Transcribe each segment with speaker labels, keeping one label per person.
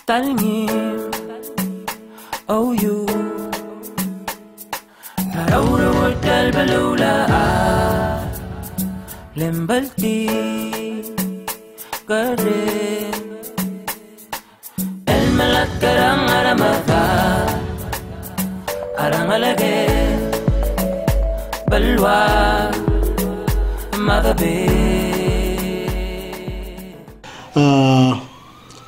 Speaker 1: talingin. Oh you Narawra wadal balula Lembalti Gare El malat karang aramaka Arang alage Balwa Magabe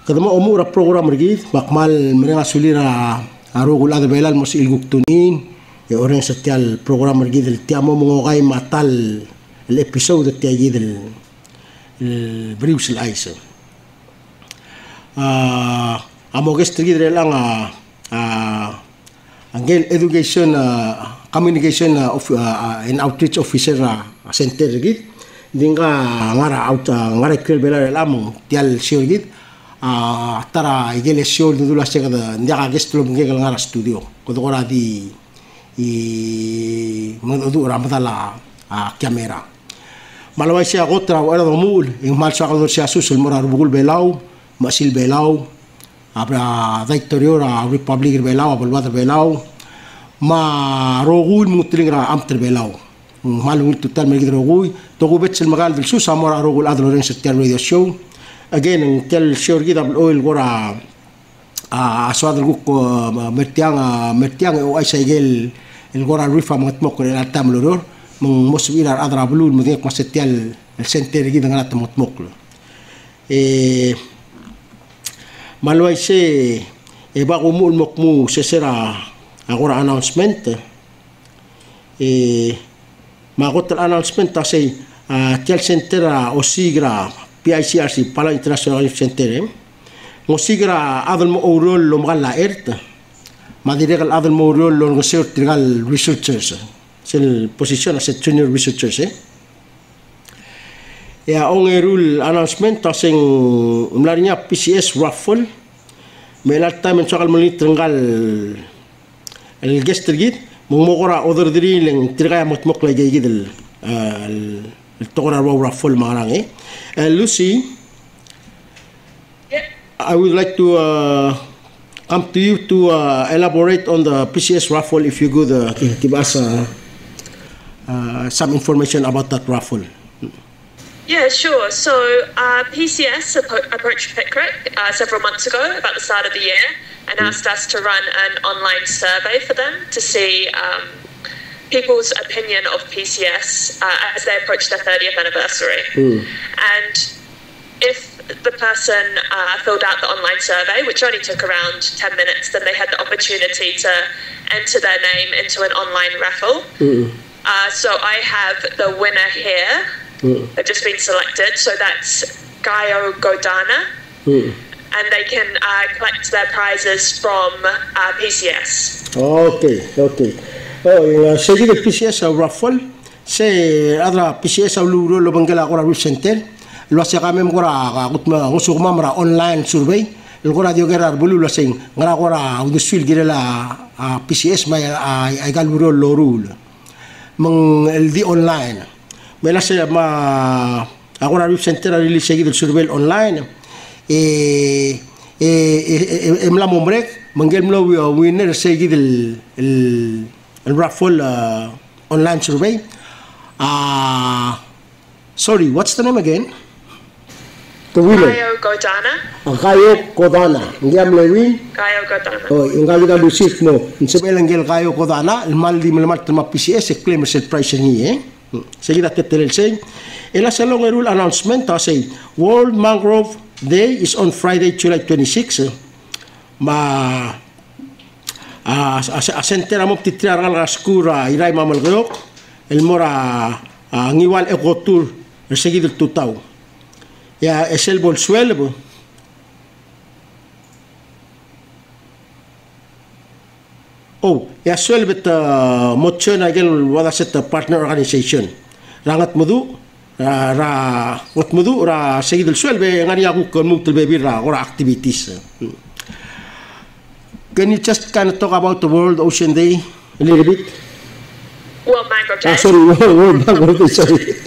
Speaker 2: Kadama umura program rigid bakmal mereka sulira arugul ada belal mos ilguk tunin ya orang setiap program rigid tiamo mengokai matal el episode tiagid el Berius el amo guest rigid relang angel education communication of and outreach officer center rigid dinga ngara ngara kel belal amo tial sio rigid tara igele show dulu lah cakap dia guest belum mungkin ngara studio kodo ora di menurut orang betala kamera malawai sia gotra era domul ing mal sa kalor sia susul morar bugul belau masil belau abra victoria republic belau abul water belau ma rogul mutringra amter belau malu total mergi rogul togu betsel magal del sus amora rogul adloren setiap radio show again ang tel sure kita oil gora aswad guk mertiang o ay saigel el gora rifa matmok el atam loror mong mosbilar adra blul mudek masetial el center kita ngalat matmok malwai se ba umul mokmu sesera agora announcement magot announcement ta sei tel center o sigra PICRC Pala International Center musigra adal mo urol lo magala ert madiregal adal mo urol lo research trigal researchers sel position as junior researchers ya ongerul announcement tasing mlarinya PCS raffle melat time sokal meli trigal el guest trigit mongora other drilling triga motmok lagi gidel el togora raffle marang Lucy, I would like to come to you to elaborate on the PCS raffle if you could give us some information about that raffle.
Speaker 3: Yeah, sure. So PCS approached Pickrick several months ago, about the start of the year, and asked us to run an online survey for them to see people's opinion of PCS as they approach their 30th anniversary. And if the person filled out the online survey, which only took around 10 minutes, then they had the opportunity to enter their name into an online raffle. So I have the winner here. They've just been selected. So that's Gayo Godana. And they can collect their prizes from PCS.
Speaker 2: Okay. Oh, seguido el PCS raffle, se adra PCS luro lo bangala gora center, lo hace gamem gora gutma ngusuk mamra online survey, el gora dio gerar bulu lo sing ngara gora udusul girela PCS may ay galuro lo rule. Meng el di online. Mela se ma agora center really seguido el survey online. Emla mombrek mangel mlo winner seguido el raffle online survey. Sorry, what's the name again? The winner.
Speaker 3: Gayo Godana.
Speaker 2: Gayo Godana. Ngiam lewin.
Speaker 3: Gayo Godana.
Speaker 2: Oh, ingali ga lucif no. Insebel angel Gayo Godana, el mal di melmat ma PCS e claim el price ni Seguida te tel say. Ela salong rule announcement ta say World Mangrove Day is on Friday, July 26. Asentera mo titiaral raskura iray mamalgok el mora ngiwal egotur seguido el tutau ya es el bolsuelo ya suelbet mochona gel wada set partner organization rangat mudu ra seguido el suelbe ngani aku kon mutul bebira ora activities. Can you just kind of talk about the World Ocean Day a little bit?
Speaker 3: World Mangrove Day.
Speaker 2: Sorry, World Mangrove Day, sorry.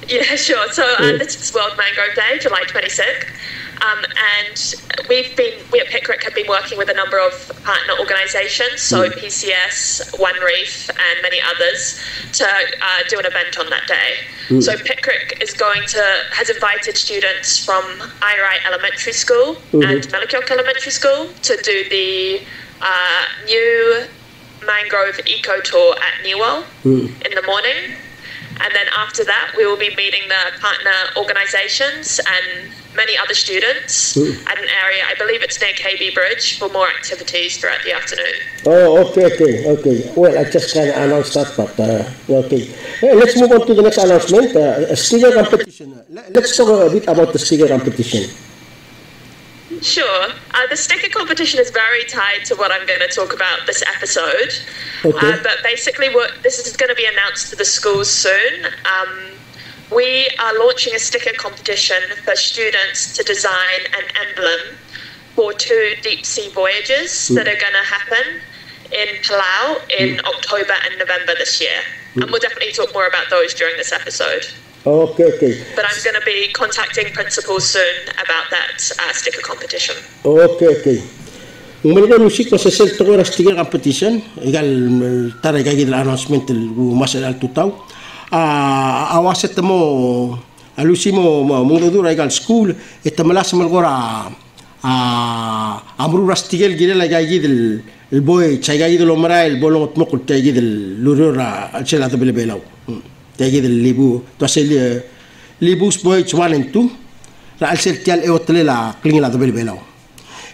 Speaker 3: Yeah, sure. So this is World Mangrove Day, July 26th. And we at Pickrick have been working with a number of partner organisations, so PCS, One Reef and many others, to do an event on that day. So Pickrick has invited students from Irai Elementary School and Melikyok Elementary School to do the new mangrove eco tour at Newell in the morning. And then after that, we will be meeting the partner organisations and many other students at an area, I believe it's near KB Bridge, for more activities throughout the afternoon.
Speaker 2: Oh, okay. Well, I just kind of announced that, but okay. Hey, let's move on to the next announcement, sticker competition. Let's talk a bit about the sticker competition.
Speaker 3: Sure. The sticker competition is very tied to what I'm going to talk about this episode. Okay. But basically, this is going to be announced to the schools soon. We are launching a sticker competition for students to design an emblem for 2 deep sea voyages that are going to happen in Palau in October and November this year. And we'll definitely talk more about those during this episode.
Speaker 2: Okay.
Speaker 3: But I'm going to be contacting principals soon about that sticker competition.
Speaker 2: Okay. Umalikan musik ko sa selto ko sticker competition. Igal tara gagid announcement masal al tutaw. Awaset mo alusi mo mungdura igal school itamalas mal gora amru rastigel gidela gagid el boy chagagid lo mara el bolong tmokul tagid el lurura chela to belebelaw. تجد الليبو توصل ليبوس بويتش 1 and 2 رأل سلتيال إيوتلي لا كلين لا دبل بيلاو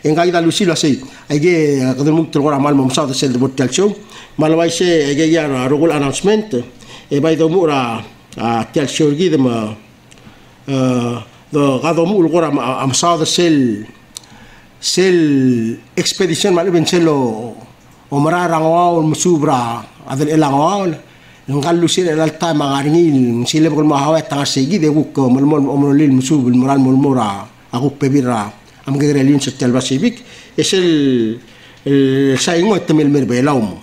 Speaker 2: إن قاعد لوسي لسي أجي قدر ممكن تقول عمال ممساد سيل دبل تلشو مالوايسة أجي يا رجل announcement بايدو مورا تلشو جيد ما قدر مول قرا ممساد سيل expedition مالو بنسلو ومرا رانواو المسوبرا هذا الإلانواو ngallu sila lalta mangaringil sila bukol mahawat tanga sigi de buk malmol omolil musub moral molmora aku pebira am gerelin setel basibik esel saingo temel merbelaum.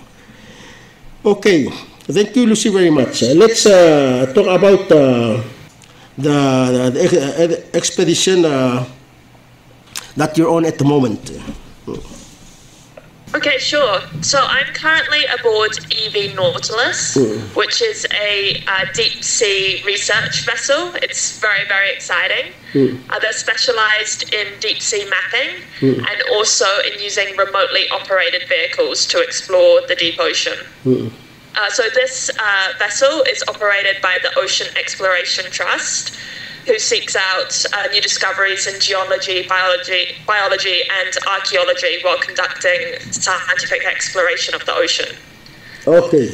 Speaker 2: Okay, thank you Lucy very much. Let's talk about the expedition that you're on at the moment.
Speaker 3: Okay, sure. So I'm currently aboard EV Nautilus, which is a deep sea research vessel. It's very, very exciting. They're specialized in deep sea mapping and also in using remotely operated vehicles to explore the deep ocean. So this vessel is operated by the Ocean Exploration Trust, who seeks out new discoveries in geology, biology and archaeology while conducting scientific exploration of the ocean. Okay.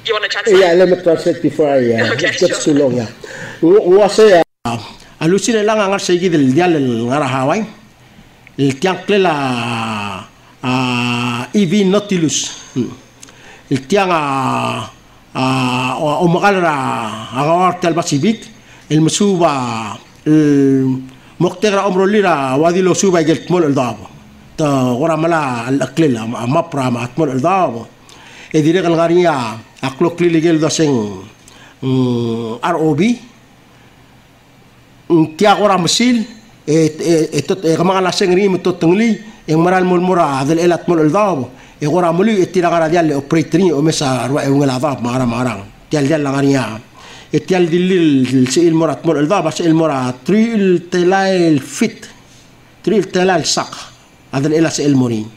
Speaker 3: You want to translate?
Speaker 2: Yeah, let me translate before I
Speaker 3: okay,
Speaker 2: it gets too long. Yeah. Wase alusin lang ang arsigi del dial ngarahaway. Il tiancle la EV Nautilus. Il tiang umakalra ang artel Pacific. المسوبة المقترة أمر ليرا وادي لو سوبة جلت مول الضاب تا غرا ملا الأكليل مبرا ما تمول الضاب إذا رجل غاريا أكلو كليل جل داسين ROB كيا غرا مسيل كمان على سنغري متوتنغلي يمرال مول مرا هذا الإلات مول الضاب غرا ملي اتيرا غرا ديال أوبريتري ومسا رواء الضاب مارا ديال غاريا اتيال دليل سئل مرات مر الضابة سئل مرات تريل تلال فت تريل تلال ساق هذا الإله سئل مرين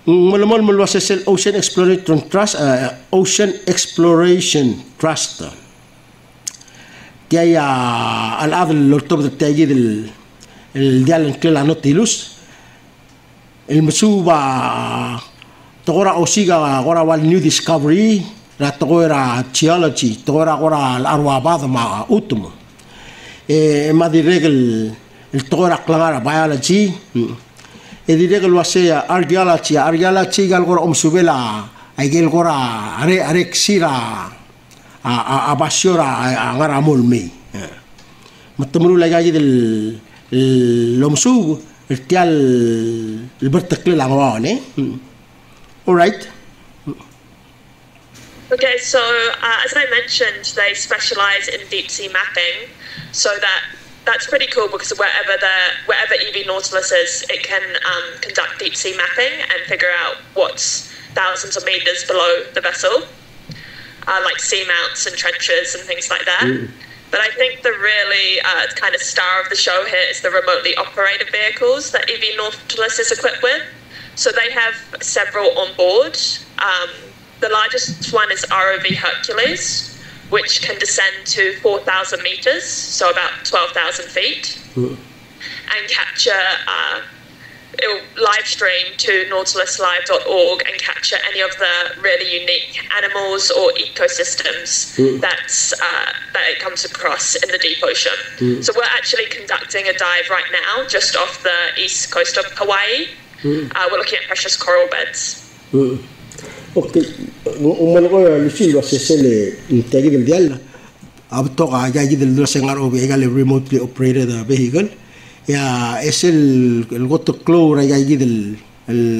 Speaker 2: ملمول ملوسس Ocean Exploration Trust Ocean Exploration Trust تيا الأرض اللي ارتبط التأجيد الديال انكلا نوتيلوس المسوبة تقرأ أوسيغا قرأ والنيو ديسكفري تقرأ geology تقرأ الأروابات مع أوتم ما دي رجل تقرأ كلامنا biology إذا رجل وسيا archaeology قال قرأ مسوبلا أيجل قرأ أريكسيرا أباشيرا غير عمول مي متمرو لجاجي المسوب ارتيال البرتقل العواني alright.
Speaker 3: Okay, so as I mentioned, they specialize in deep sea mapping, so that's pretty cool because wherever EV Nautilus is, it can conduct deep sea mapping and figure out what's thousands of meters below the vessel, like seamounts and trenches and things like that. But I think the really kind of star of the show here is the remotely operated vehicles that EV Nautilus is equipped with. So they have several on board. The largest one is ROV Hercules, which can descend to 4,000 meters, so about 12,000 feet, and capture, it'll live stream to nautiluslive.org and capture any of the really unique animals or ecosystems that it comes across in the deep ocean. So we're actually conducting a dive right now, just off the east coast of Hawaii. We're looking at precious coral beds.
Speaker 2: Okay, umano ko Lucille was sele tagi del dial abto ka gaji del do sengar o vehicle remotely operated vehicle ya es el goto clow ra gaji del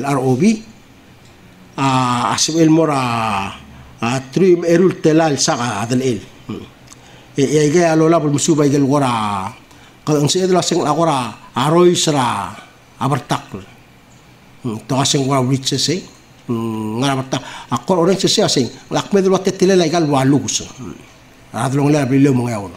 Speaker 2: ROV asbel mora trim erul telal saka del el ya ga alola bul musuba gel gora kan se de la seng agora aroisra abartak to aseng gora witse se ngarabata akor orange se asing lakme dulu tetele la igal walus adlong la brillo mo yawo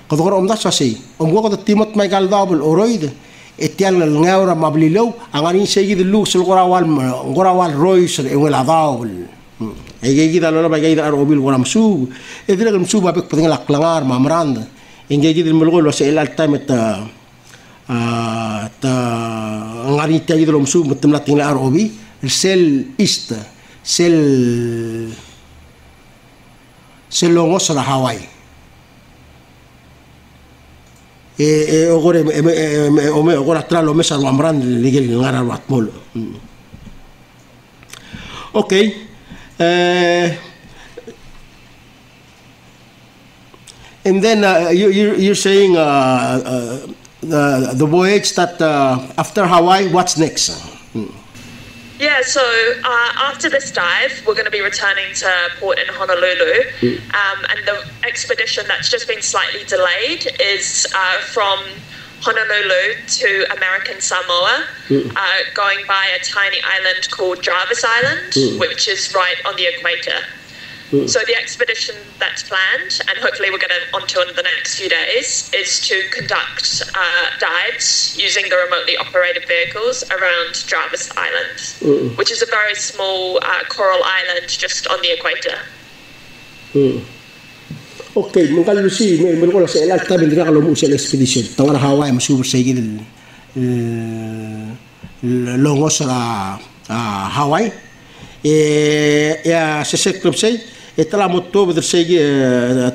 Speaker 2: kodor omda sasi omgo ko timot mai gal dabul oroid etial ngawra mablilo angani segi dulu sul gorawal rois e wala daul ege gida lo ba gida arobil gora msu edira msu ba pek pengen laklangar mamrand enge gida mulgo lo se el time ta ngani tagi dulu msu mutem latin la arobi sel east sel longos la Hawaii ogora tra lo mesa lo amran ligel ngara wat mol okay and then you're saying the voyage that after Hawaii, what's next?
Speaker 3: Yeah, so after this dive, we're going to be returning to port in Honolulu, and the expedition that's just been slightly delayed is from Honolulu to American Samoa, going by a tiny island called Jarvis Island, which is right on the equator. So the expedition that's planned, and hopefully we're going to onto in the next few days, is to conduct dives using the remotely operated vehicles around Jarvis Island, which is a very small coral island just on the equator.
Speaker 2: Okay, mungkin Lucy, mungkin saya lihat kita berdiri kalau mau sel expedition, tawar Hawaii masuk bersegi longos la Hawaii, ya sesek klub saya. Telah moto bersegi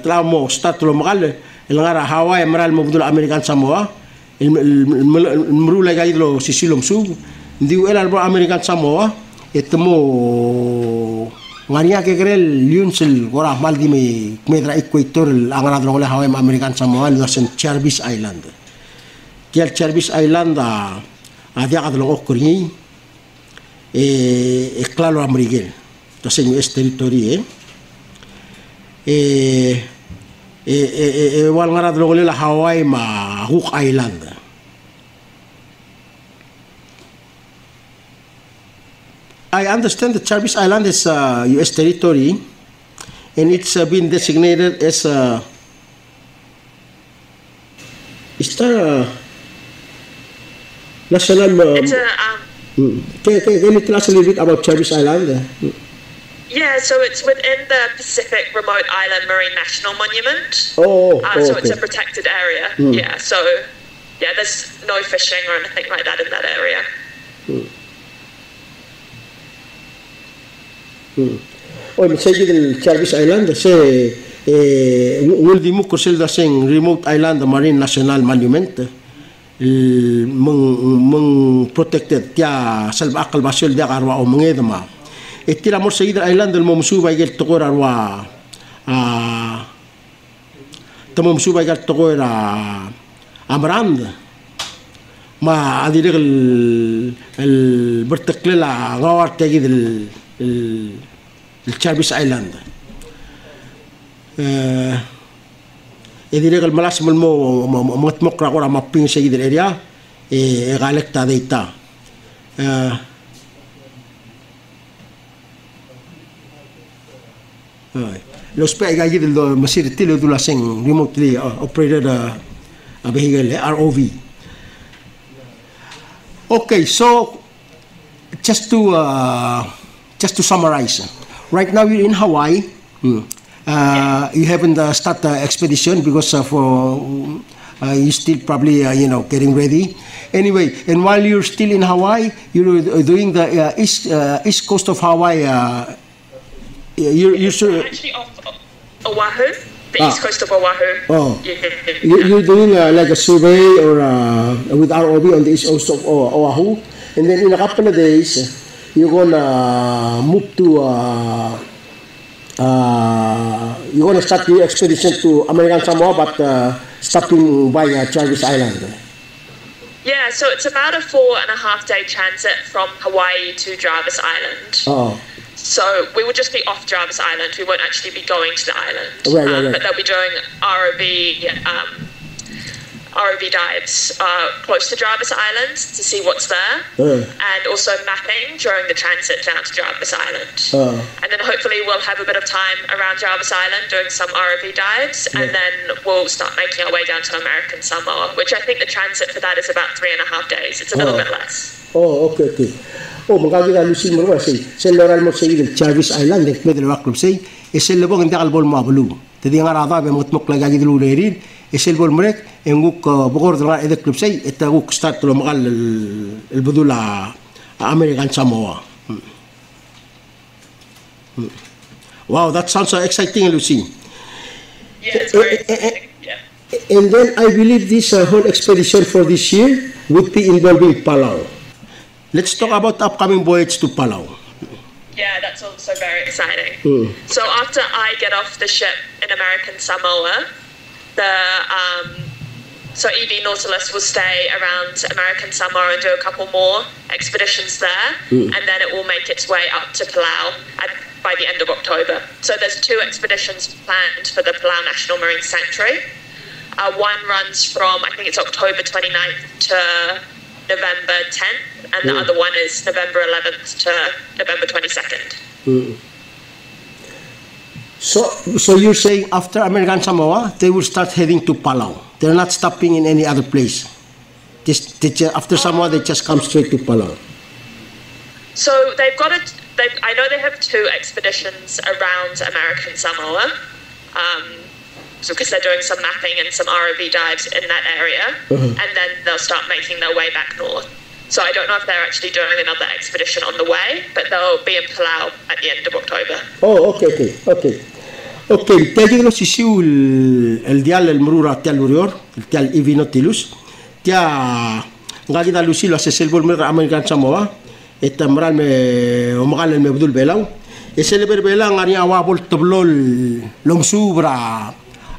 Speaker 2: telah mau start lo magal elangara Hawaii meral mabudul American Samoa merula gay lo sisilom sub diu elal bro American Samoa etmo ngania ke grel liunsel gora maldi me medra equator angara lo Hawaii American Samoa lo sen Jarvis Island kial Jarvis Island dia kad lo okuri claro amerigel to sen US territory wal ngara lo la Hawaii ma Hook Island. I understand that Jarvis Island is US territory and it's been designated as national can you tell us a little bit about Jarvis Island?
Speaker 3: Yeah, so it's within the Pacific Remote Island Marine National Monument.
Speaker 2: So
Speaker 3: okay. It's a protected area. Yeah, so yeah, there's no fishing or anything like that in that area.
Speaker 2: Oh, misalnya di Jarvis Island, will dimukul sila sing Remote Island Marine National Monument, protected tiya salba akal basil dia karwa o mengedama. Itila mo sa island del momsuba igel tokor arwa momsuba igel tokor amrand ma adir el berteklela ngawar tegi del Jarvis Island dire que malas mo mokra ora mapping sa gidel area galekta deita lo spega gidel do masir tilo dula sing remotely operated a vehicle ROV. Okay, so just to summarize, right now you're in Hawaii. You haven't started the expedition because you still probably getting ready. Anyway, and while you're still in Hawaii, you're doing the east coast of Hawaii. You're
Speaker 3: actually off Oahu, the east coast of Oahu.
Speaker 2: Oh, you're doing like a survey or with ROV on the east coast of Oahu, and then in a couple of days you're gonna move to. You're going to start your expedition to American Samoa, but stopping by Jarvis Island.
Speaker 3: Yeah, so it's about a 4.5-day transit from Hawaii to Jarvis Island.
Speaker 2: Oh.
Speaker 3: So we would just be off Jarvis Island. We won't actually be going to the island.
Speaker 2: Right.
Speaker 3: But they'll be doing ROV dives close to Jarvis Island to see what's there, and also mapping during the transit down to Jarvis Island. And then hopefully we'll have a bit of time around Jarvis Island doing some ROV dives, and then we'll start making our way down to American Samoa, which I think the transit for that is about 3.5 days. It's a little bit less.
Speaker 2: Oh, okay. Oh, magkakita lusin mo naman sa loral mo sa Jarvis Island, nagpwede na waklub say, isel lebong hindi kalbol mabulu. Tadi nga rata, may mutmok lagagi dilu lerin, isel bol merek, nguk bukor nga edek klub say, ita nguk start lo makal el American Samoa. Wow, that sounds so exciting, Lucy.
Speaker 3: Yeah, it's very exciting. Yeah.
Speaker 2: And then I believe this whole expedition for this year would be involving Palau. Let's talk about the upcoming voyage to Palau.
Speaker 3: Yeah, that's also very exciting. So after I get off the ship in American Samoa, so EV Nautilus will stay around American Samoa and do a couple more expeditions there, and then it will make its way up to Palau by the end of October. So there's 2 expeditions planned for the Palau National Marine Sanctuary. One runs from, I think it's October 29th to November 10th, and the other one is November 11th to November 22nd.
Speaker 2: So you're saying after American Samoa, they will start heading to Palau. They're not stopping in any other place. After Samoa, they just come straight to Palau.
Speaker 3: So they've got I know they have 2 expeditions around American Samoa. So because they're doing some mapping and some ROV dives in that area, and then they'll start making their way back north. So I don't know if they're actually doing another expedition on the way, but they'll be in Palau at the end of October.
Speaker 2: Oh, okay. Tadi lo sisiu el dial el mrura tial lurior, el tial EV Nautilus. Tia ngagi da lusi lo sesel bol mer American Samoa. Eta mral me omagal me budul belau. Esel berbela ngari awa bol toblol long subra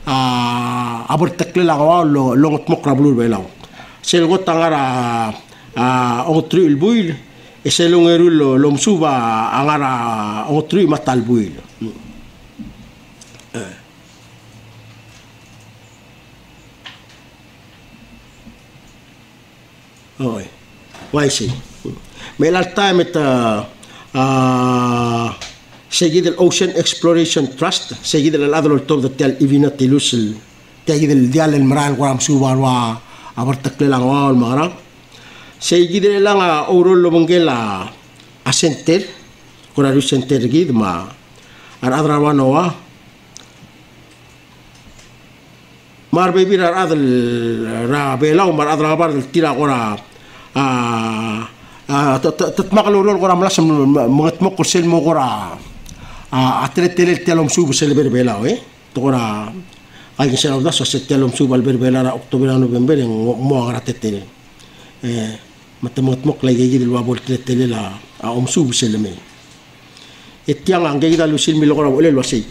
Speaker 2: abor tekle la awa long mokra blur belau. Sel gotangara otru il buil esel ngeru long suba angara otru matal buil. Oh, why see? May last time it seguid el Ocean Exploration Trust, seguid el adol top the tel EV Nautilus, seguid el dial el maral guam subarwa abartakle lang wal mara. Seguid el lang orol lo mongela a center, Aquarium center gid ma ar adrawa noa. Mar baby ar adal ra belau mar adrabar del tira gora tatmakalulol gora malas mangatmok kursel mo gora atletel telom subu sel berbela to gora ay sel da so telom subu al berbela ra October November mo agara tetel matmok lay gidi del wabol tetel la subu sel me etiang ang gida lusil mi gora ole lo sei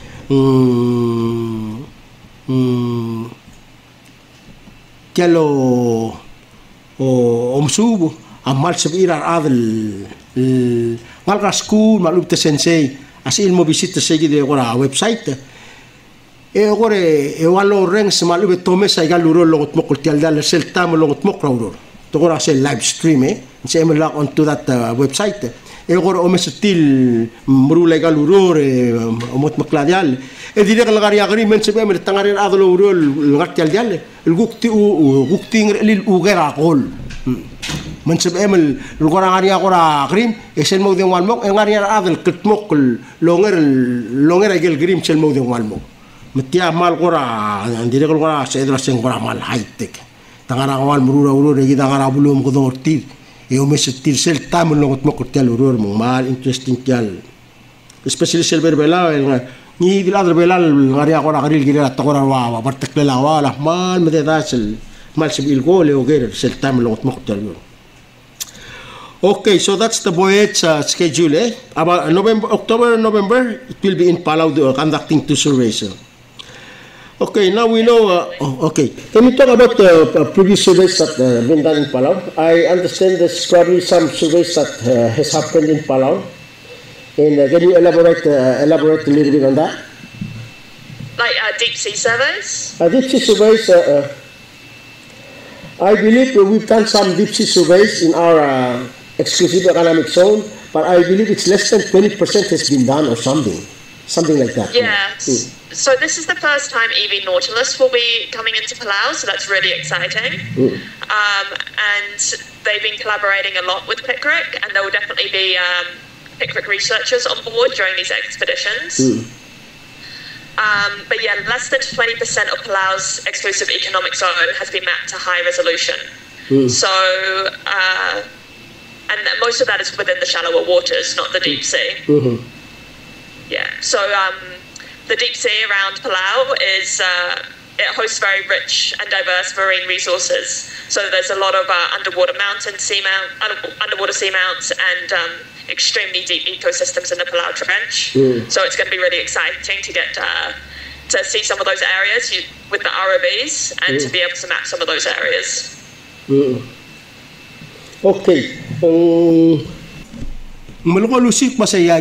Speaker 2: telo subu amal sabira adel malga school malubte sensei asil mo visita segi de gora website gore walo reng semalu betome sa galuro longot mo kultial dal sel tam longot mo crowdor to gora se live stream se log onto that website gore o mesetil mrule galuro omot makladial dire galgari agreement se bemer tangari adlo urol ngartial dial el gukti lil ugera qol من سبعمل القرآن عريا قرآن قريم يسال موذن والموق عريا هذا الكتموق لونغر يجل قريم سال موذن والموق متيا مال قرآن عندي رجل قرآن سيد راسين قرآن مال هايتك تغارا قوال مرورا يجي تغارا بلوم قدور تير يوم يستير سال تامل لونغت موق تيال ورور مال interesting تيال especially سال بربلا ني دي الأدر بلا عريا قرآن قريل قريل تقرأ وا برتك لا والا مال متى داسل مال سبيل قول وغير سال تامل لونغت موق تيال ورور. Okay, so that's the voyage schedule. About October and November, it will be in Palau conducting 2 surveys. Okay, now we know. Okay, can we talk about the previous surveys that have been done in Palau? I understand there's probably some surveys that has happened in Palau. And can you elaborate a little bit on that?
Speaker 3: Like deep sea surveys?
Speaker 2: Deep sea surveys. I believe we've done some deep sea surveys in our exclusive economic zone, but I believe it's less than 20% has been done or something like that.
Speaker 3: Yeah. So this is the first time EV Nautilus will be coming into Palau, so that's really exciting. And they've been collaborating a lot with PICRIC, and there will definitely be PICRIC researchers on board during these expeditions. But yeah, less than 20% of Palau's exclusive economic zone has been mapped to high resolution. So, and most of that is within the shallower waters, not the deep sea. Yeah, so the deep sea around Palau is, it hosts very rich and diverse marine resources. So there's a lot of underwater seamounts and extremely deep ecosystems in the Palau Trench. So it's going to be really exciting to get to see some of those areas with the ROVs and to be able to map some of those areas.
Speaker 2: Okay. Maloko lusik masaya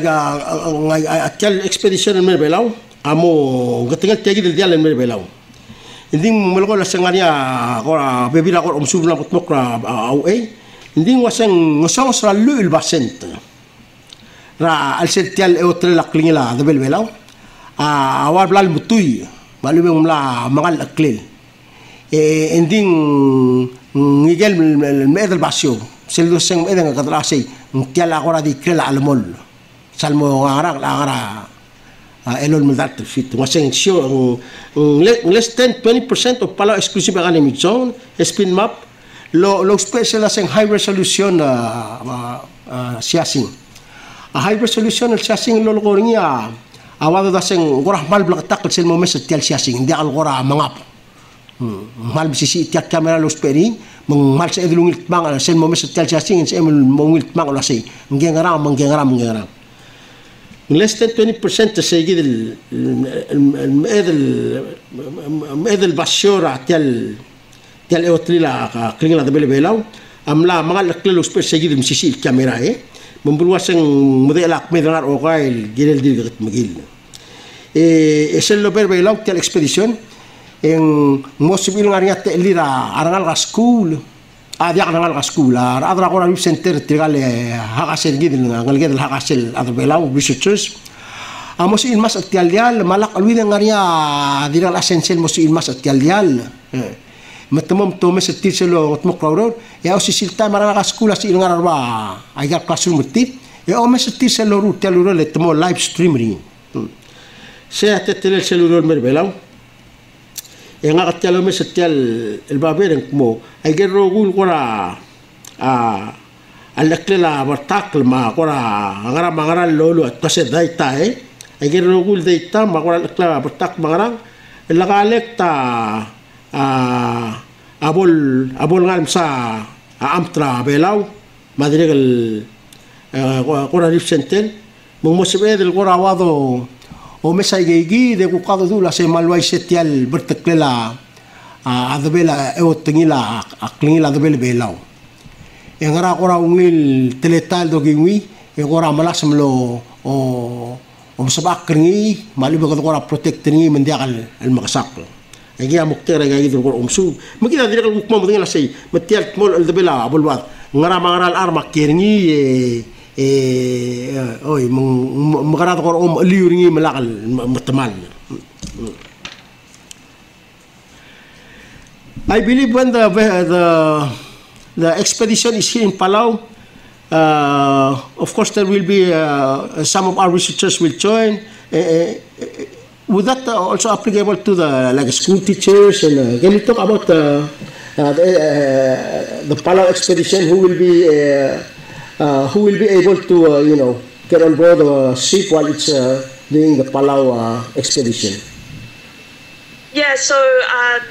Speaker 2: atyal expedition ng Merbelaw amo gatingal tegi del dial ng Merbelaw hindi maloko lasangaria ko bebila ko umsub na putmok au hindi wasang ngosong sa luil basent ra al setial eotre la klingila de Merbelaw awal blal butuy malumeng mla mangal aklil hindi ngigel medal basyo selo seng edang kadrasi tiala agora di krela almol salmo arak agara elol medat fit waseng show less than 20% of Palau exclusive economic zone has been mapped lo special as high resolution siasing a high resolution siasing lo goringia awado daseng gorah mal blak sel momes tial siasing dia al gora mangap mal bisisi tiak kamera lo speri mal sa edulungit bang sel momes tial siasing se mongit bang lo sei ngengaram less than 20% sa gid el bashora tial eotrila klingla de belbelaw amla mangal klelo special gid misisi kamera membruaseng modelak medrar ogail gidel dirgat magil sel lo belbelaw tial expedition en mosibil ngariat lira arangal school dia arangal school adra ko review center tigale hakasel gid ngalged hakasel adra belaw researchers mosil mas atial malak alwida ngaria diral essential mosil mas atial matamam to mes tiselo otmo crowd ya osilta maranga school si ngararwa agar classroom tip ya o mes tiselo ruteluro le tomo live streaming se atetel celulor merbelaw yang akat kalau mesetial elbaber yang mo agar rogul kora alaklela bertakl ma kora angara lolo atase daita agar rogul daita ma kora alaklela bertak mangarang lagalek ta abol ngalm sa amtra belaw madrigal kora rifsenten mongmosebe del kora wado o mesa gigi de kukado dula se malwai setial berteklela adabela eotengila aklingila adabela belaw engara kora ungil teletal do gingwi engora malasmlo o sabak keringi mali ba ko protect keringi mendiakal al makasak ay giya muktera gay dito ko umsu makita dire ko mo mo ngala say matial mol al dabela abulwat ngara mangaral arma keringi oy magarata ko liuringi malakal matamal. I believe when the expedition is here in Palau, of course there will be some of our researchers will join. Would that also applicable to the like school teachers? And can you talk about the Palau expedition? Who will be able to get on board a ship while it's doing the Palau expedition?
Speaker 3: Yeah, so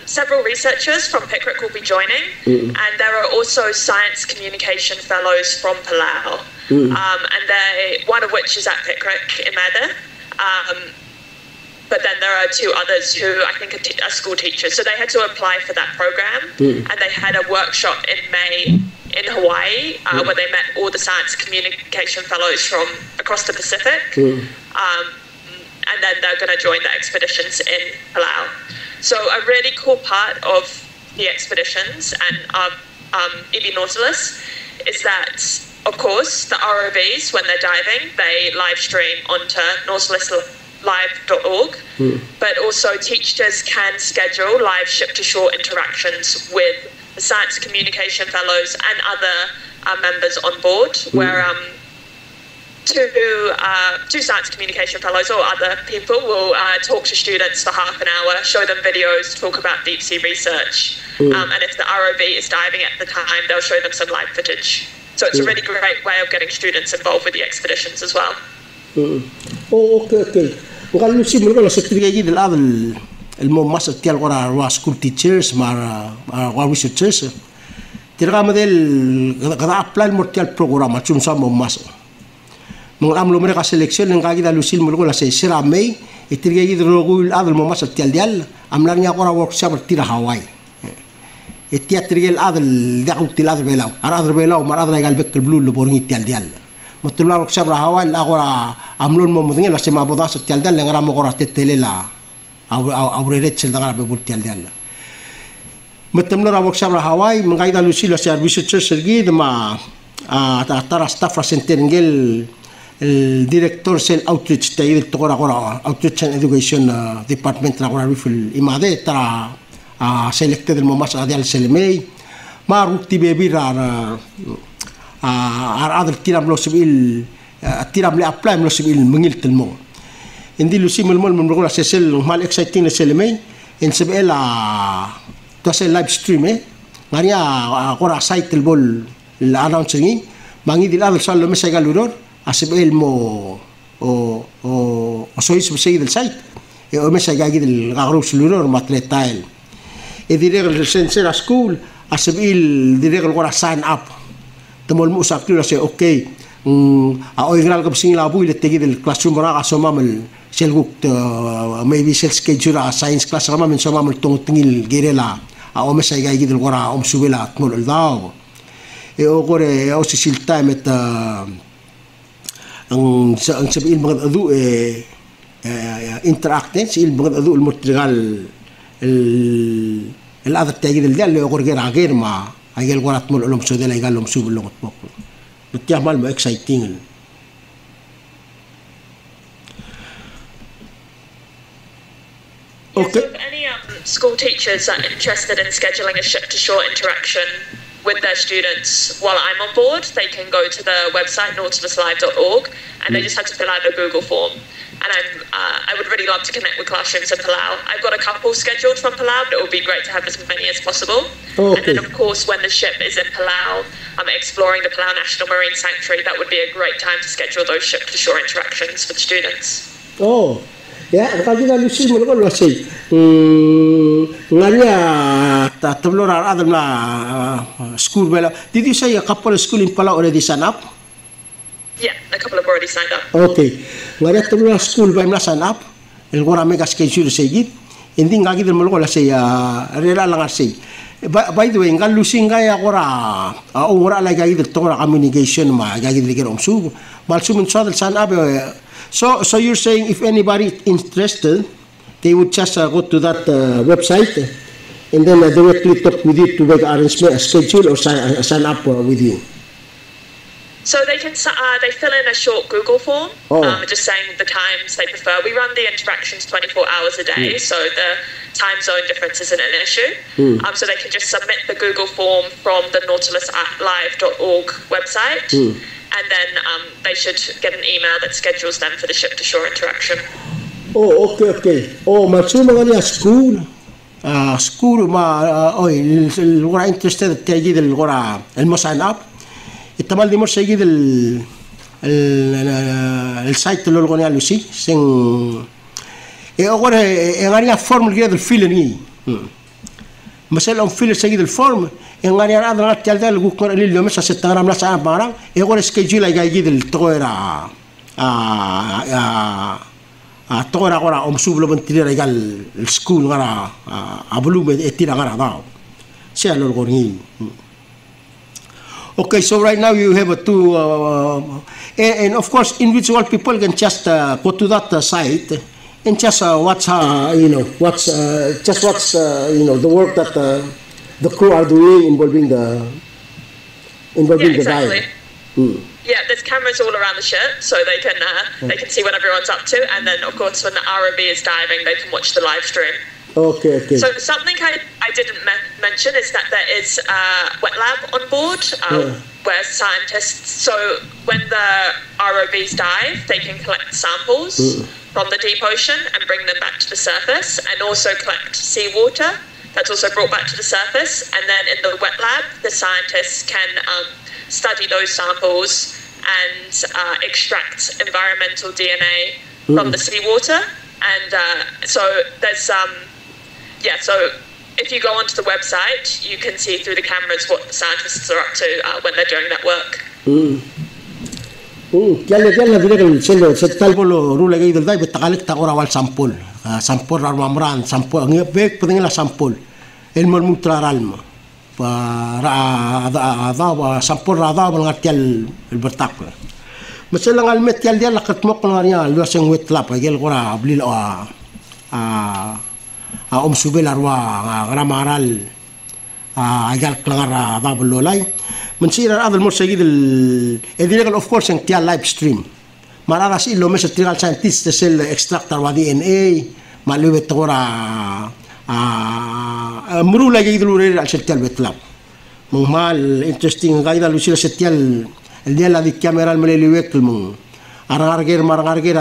Speaker 3: several researchers from Pickrick will be joining, and there are also science communication fellows from Palau, and one of which is at Pickrick in Mada. But then there are two others who I think are school teachers. So they had to apply for that program, and they had a workshop in May in Hawaii where they met all the science communication fellows from across the Pacific. And then they're going to join the expeditions in Palau. So a really cool part of the expeditions and EB Nautilus is that, of course, the ROVs, when they're diving, they live stream onto nautiluslive.org, but also teachers can schedule live ship-to-shore interactions with the science communication fellows and other members on board, where two science communication fellows or other people will talk to students for half an hour, show them videos, talk about deep sea research, and if the ROV is diving at the time, they'll show them some live footage. So it's a really great way of getting students involved with the expeditions as well.
Speaker 2: Okay. Kalau sih mereka seperti lagi dalam الممارسة تيال قرا school teachers مع researchers تلقى مثل قضاء apply مرتيال program macam sama ممارسة mengambil mereka seleksi yang kaki dalu sil mereka lah seramai itu lagi terlalu ada الممارسة تيال dial amlarnya qora workshop tira Hawaii itu terlalu ada dia uktil ada belau mar ada legal bekal blue leborngi tial dial matullah workshop Hawaii la qora amlun momodnya lah sema bodas tial dial yang ramu qora tetelela aureret sildang apa butial dia lah. Matemler awak sabra Hawaii mengaida lusi lah service sergi dema antara staff rasentengel director sel outreach tayi tokora outreach and education department na kora rifle imade tara selected el momas adial selmei marukti bebira adal tiram lo sibil tiram le apply lo sibil mengil telmo. Hindi lusi mulmul menurut sesel mal exciting le selmei en sebela to se live stream ngaria qora site bol la announcing mangi dil adal sallo mesa galuror asbel mo o soy subside del site e o mesa gagi del gagrus luror matletail e direct el sensor school asbel direct qora sign up temol musak tu se okay a oigral ko sing la buile tegi del classroom ra asomamel selguk maybe sel schedule science class rama men somamel tongtingil gerela a o mesa gagi del qora subela tmol dao e o gore o sisil time et ang sabihin mga adu interacting sil mga adu المترجال الأذى التاجيد اللي قال له يقول غير غير ما هيقول قرات مول لهم سوداء قال لهم سوب اللغة بكرة بتعمل ما exciting.
Speaker 3: Okay. So if any school teachers are interested in scheduling a ship-to-shore interaction with their students while I'm on board, they can go to the website nautiluslive.org and they just have to fill out a Google form. And I would really love to connect with classrooms in Palau. I've got a couple scheduled from Palau, but it would be great to have as many as possible. Okay. And then, of course, when the ship is in Palau, exploring the Palau National Marine Sanctuary, that would be a great time to schedule those ship-to-shore interactions for the students.
Speaker 2: Oh. Ya, kalau kita lusi mana kalau lusi, ngaria tablor ada na school bela. Did you say a couple of school in Palau already signed up?
Speaker 3: Yeah, a couple have already signed up.
Speaker 2: Okay, ngaria tablor school bela sign up. El gora mega schedule segit. Hindi ngagi del malo la say rela lang say. By the way, ngal lusi ngaya gora ora la gagi del tora communication ma gagi del gerom sub. Bal sum so del sign up So you're saying if anybody is interested, they would just go to that website and then directly talk with you to make arrangement, a schedule, or sign up with you.
Speaker 3: So they can they fill in a short Google form, just saying the times they prefer. We run the interactions 24 hours a day, so the time zone difference isn't an issue. So they can just submit the Google form from the nautiluslive.org website, and then they should get an email that schedules them for the ship-to-shore interaction.
Speaker 2: Oh, okay. Oh, masuma nga niya school. School الغرا interested تجي الغرا المساين اب التمال دي مش يجي السايت اللي الغنيا لوسي سين غرا غاريا فورم اللي الفيلني مثلا فيل سيد الفورم غاريا هذا تاع ذا اللي مش 6 غرام لا ساعه بارا غرا سكيجول يجي التغيرا تغيرا غرا امسوب لو بنتي رجال السكول غرا ابلو اتيرا غرا داو سيالو الغني. Okay, so right now you have two, and of course individual people can just go to that site and just watch, just watch, the work that the crew are doing involving the
Speaker 3: exactly.
Speaker 2: dive.
Speaker 3: Yeah, there's cameras all around the ship, so they can see what everyone's up to, and then of course when the ROV is diving, they can watch the live stream.
Speaker 2: Okay.
Speaker 3: So something I didn't mention is that there is a wet lab on board where scientists, so when the ROVs dive, they can collect samples from the deep ocean and bring them back to the surface, and also collect seawater that's also brought back to the surface. And then in the wet lab, the scientists can study those samples and extract environmental DNA from the seawater. And so there's so if you go onto the website, you can see through the cameras what the scientists are up to when they're doing that work.
Speaker 2: Yalla bilang selo setal bolo rula gay del dai betagalik tagora wal sampol armamran sampol ngebek pentinglah sampol ilmu mutraralma para ada sampol ada ngartial bertak masalah almet yal dia lakat mok ngariya luas yang wet lap agel gora beli subel arwa gramaral agal klangar ada belolai mensirar ada المرسجيد الدينيكال of course yang tial live stream marara si lo mes trial scientist sel extractor wa DNA malu betora muru lagi dulu al setial betlap mal interesting gaida lu sila setial el dia la di kamera al mele wek mung argar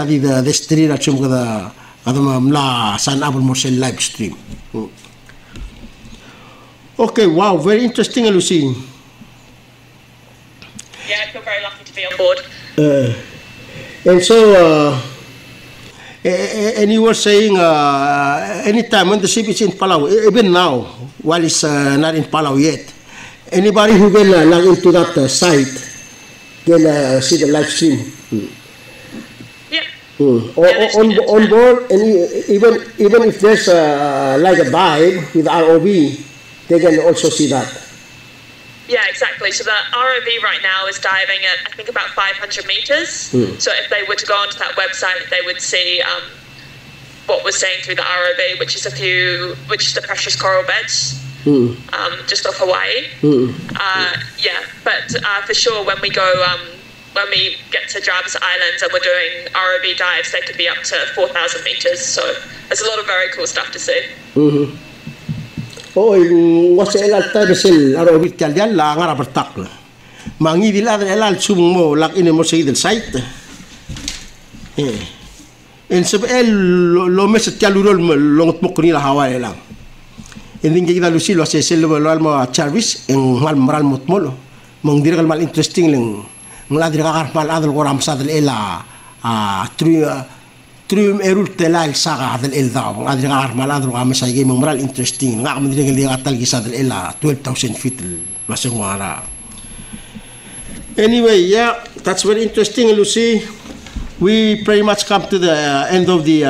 Speaker 2: adi de stream al chum kada mla san abul mursel live stream. Okay, wow, very interesting, Lucy.
Speaker 3: Yeah, I feel very lucky to be on board.
Speaker 2: And so, and you were saying, anytime when the ship is in Palau, even now, while it's not in Palau yet, anybody who will log into that site can see the live stream.
Speaker 3: Yeah.
Speaker 2: On board, and even if there's like a dive with ROV, they can also see that.
Speaker 3: Yeah, exactly. So the ROV right now is diving at, I think, about 500 meters. So if they were to go onto that website, they would see what we're saying through the ROV, which is the precious coral beds just off Hawaii. Yeah, but for sure, when we go, when we get to Jarvis Islands and we're doing ROV dives, they could be up to 4,000 meters. So there's a lot of very cool stuff to see.
Speaker 2: Oh, wasa elal tayo sel arobit kaldian la ngara bertak la. Mangi dila elal sumo lak ini mo sa idel site. En sab el lo mes kalurol longot mo kunila Hawaii lang. Ending kita lusi lo sa sel lo almo Jarvis en mal moral motmolo. Mong dira mal interesting lang. Ngladri ka mal adal goram sa del ela trum erul telal saga hadal el da ngladri ka mal adal goram sa game moral interesting nga man dira li gatal gisa del ela 12,000 feet baseng wara. Anyway, yeah, that's very interesting, Lucy. We pretty much come to the end of the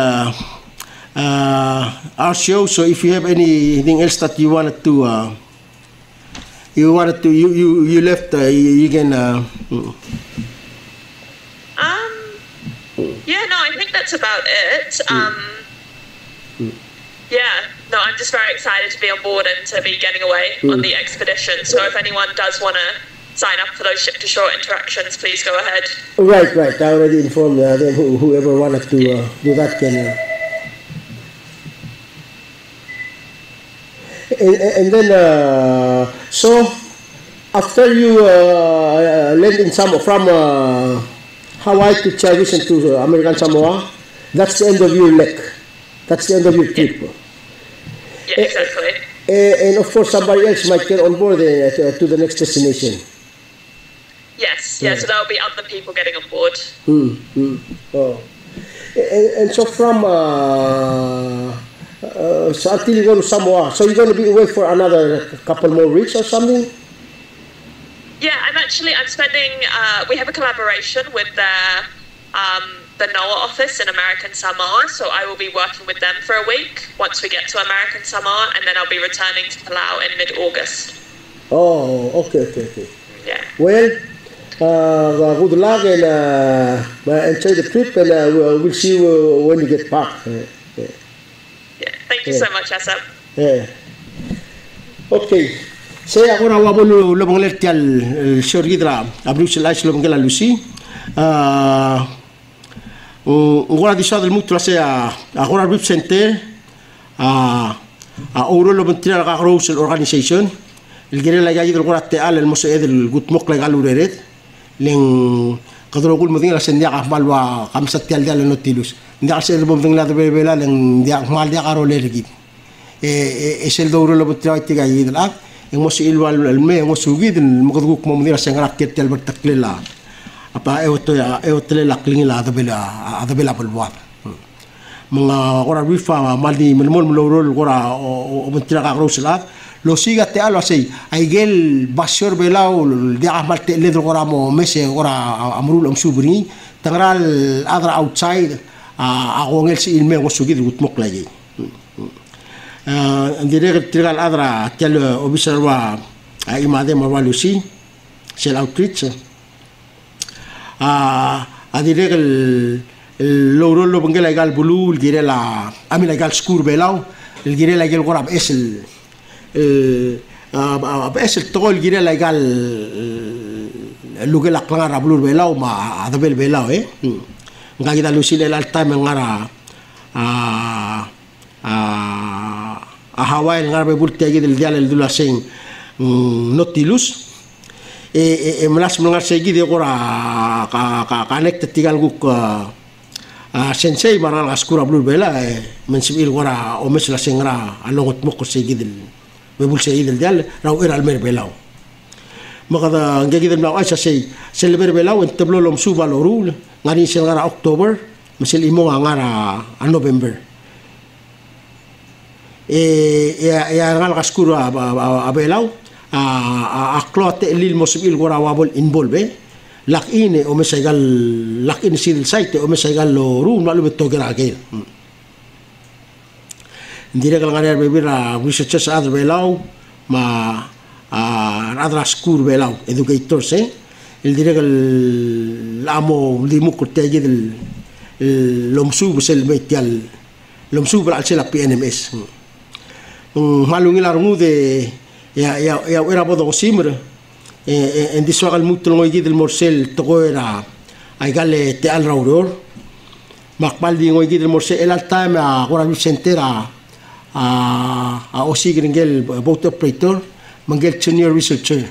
Speaker 2: our show. So if you have anything else that you wanted to you left, you can
Speaker 3: Yeah, no, I think that's about it. Yeah, no, I'm just very excited to be on board and to be getting away on the expedition. So if anyone does want to sign up for those ship-to-shore interactions, please go ahead.
Speaker 2: Right. I already informed them. Whoever wanted to do that can. And then, so after you landing from Hawaii to Chavis and to American Samoa, that's the end of your leg. That's the end of your trip.
Speaker 3: Yeah, exactly.
Speaker 2: And of course, somebody else might get on board to the next destination.
Speaker 3: Yes, yeah, so there will be other people getting on board.
Speaker 2: Oh. And so from so until you go to Samoa, so you're going to be away for another couple more weeks or something?
Speaker 3: Yeah, I'm spending, we have a collaboration with the NOAA office in American Samoa, so I will be working with them for a week once we get to American Samoa, and then I'll be returning to Palau in mid-August.
Speaker 2: Oh, okay.
Speaker 3: Yeah.
Speaker 2: Well, good luck and enjoy the trip, and we'll see you when you get back.
Speaker 3: Yeah, thank you so much, Asap.
Speaker 2: Yeah. Okay. Saya agora wabulu lobong letial shorgidra abruch lais lobong la Lucy. Agora disado el mutuo sea agora rip center اورو lobong tira ga rose organization. El gere la gaji del gora teal el mose del gutmok la galureret len qadro qul mudin la sendia malwa khamsat tial dal notilus. Ndia se lobong la de bela len dia mal dia garo lergit. Es el douro lobong tira tiga yidla. Ngos ilwa alme ngos ugid mqduk mo mudira sengrak ketel bertaklela apa eotlela klingila adabela balwa mga ora rifa maldi melmol mlorol gora o mentira garosla lo siga te alo así aigel basyor belao dia malte le gora mo mese gora amrul amsubri tangral adra outside agongel si ilme ngos ugid gutmok lagi Direct trigal adra tel observa imade marwalusi sel outreach direct el loro lo bengela gal bulu el gire la amila gal skur belao el gire la gal gorab es el tol gire la gal luge la clara blur belao ma adabel belao ngagi da lusi le alta mengara a Hawaii ngarbe burti agi del dial el dulasen Nautilus melas mengar segi de gora connect tigal guk sensei maral askura blur bela mensibil gora o mes la sengra alongot moko segi del bebul segi del dial raw era almer belao magada ngagi del naw aisa sei selber belao entablo lom suba lorul ngani sengra October mesil imo ngara a November ya ngal gaskuru abelau aklote lil mosbil gora wabol involve lakine o mesagal lakine sil site o mesagal lo rum malu betogera agel ndire gal nganer bebira researchers adr belau ma adra skur belau educators el dire gal amo limu kortege del lomsu besel metial lomsu bral sela PNMS malungi larungu de ya era bodo simre en diswagal mutlo ngoy del morsel to era ay gale te al rauror makbal di ngoy del morsel el altime agora vi sentera a osigringel boat operator mangel senior researcher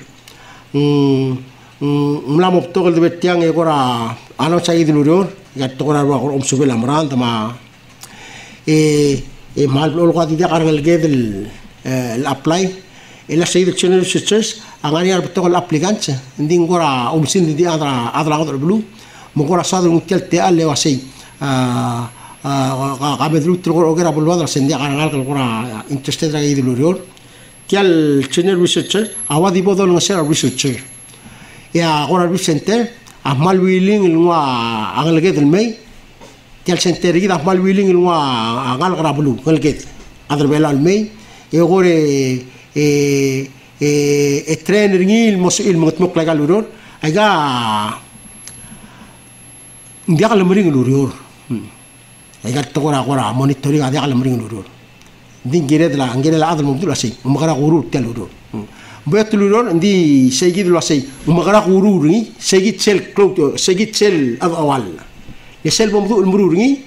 Speaker 2: mlamo to de betiang agora ano sai del uror ya to ora om subel amran ma mal olga di cargal gedel l'apply e la sei del channel researchers angani arbito l'applicant ndin gora sin di adra blu mo gora sadro un telte alle wa sei qabedlu tro gora blu adra sendi cargal gora interested ra gedel uror tial channel researcher awadi bodol ngasera researcher ya gora researcher amal willing ngwa angal gedel may tial center gida mal willing ilwa ngal grablu ngalget adr belal may e gore trainer ngil mos il mutmuk lagal uror aga Dia kalau mering lurior. Ikat tokora kora monitoring ada kalau mering lurior. Dingire de la angire la adal mumtu la sei. Umakara guru tel lurior. Buat lurior di segi de la sei. Umakara guru ni segi sel cloud segi sel awal. Ya sel mumtu umuru ni.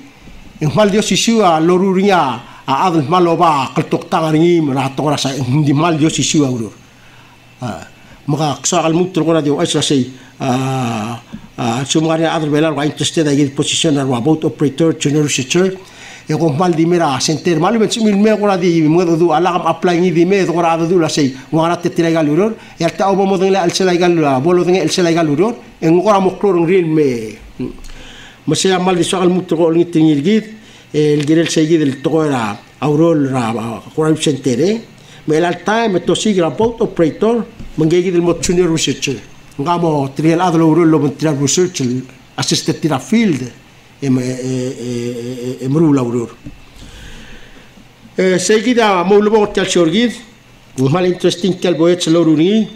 Speaker 2: Yang mal dia sisu a lorurinya a adal maloba kaltok tangaringi mana tokora sai di mal dia sisu a lurior. Maka soal mumtu kora dia aisla sei. Sumari other belar wa interested I position or about operator junior researcher e ko mal di mera center mal men simil me ko di mo do ala kam apply ni di me ko ra do la sei wa ra te tira gal uror e ta obo mo dele al sela gal bolo dele el sela gal uror e ngora mo kloro real me masya mal di soal mutro ko ni tinir gid el girel sei gid el toera aurol ra ko center me al time to sigra about operator mangegi del mo junior researcher ngamo trial adlo urullo mon trial research assisted tira field mrula urur seguida mo lo tal shorgid mal interesting tel boyet loruni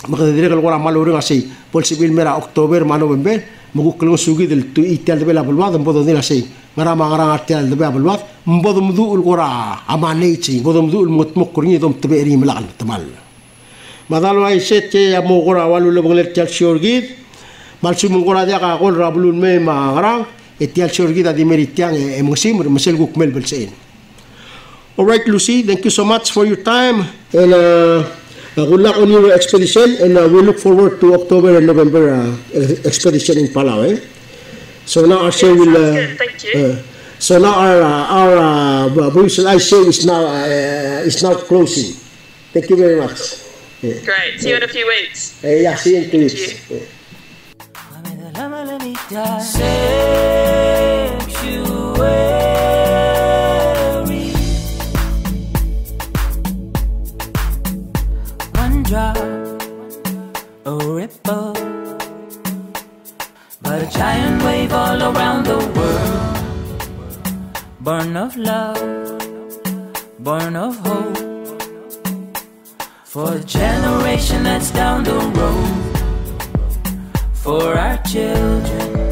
Speaker 2: magdire gal gora mal urun así possible mera october ma november mo ko sugi del tu itel bela bulwad mbodo dila sei mara magara artel de bela bulwad mbodo mdu ul gora amaneichi mbodo mdu ul mutmokkurni dom tberi mlagal tamal Madalo ay sete ya mo gora walu le bongler tial shorgid mal sum gora dia ka gol rabulun me ma garang et tial shorgid adi meritiang e musim mesel gukmel belsein. All right Lucy, thank you so much for your time and good luck on your expedition and we look forward to October and November expedition in Palau. So now our show will
Speaker 3: thank you.
Speaker 2: So now our Berius show is now closing. Thank you very much.
Speaker 3: Yeah. Great. See you in a few weeks.
Speaker 2: Yeah, see you in 2 weeks.
Speaker 1: Sanctuary. One drop, a ripple, but a giant wave all around the world. Born of love, born of hope. For the generation that's down the road, for our children.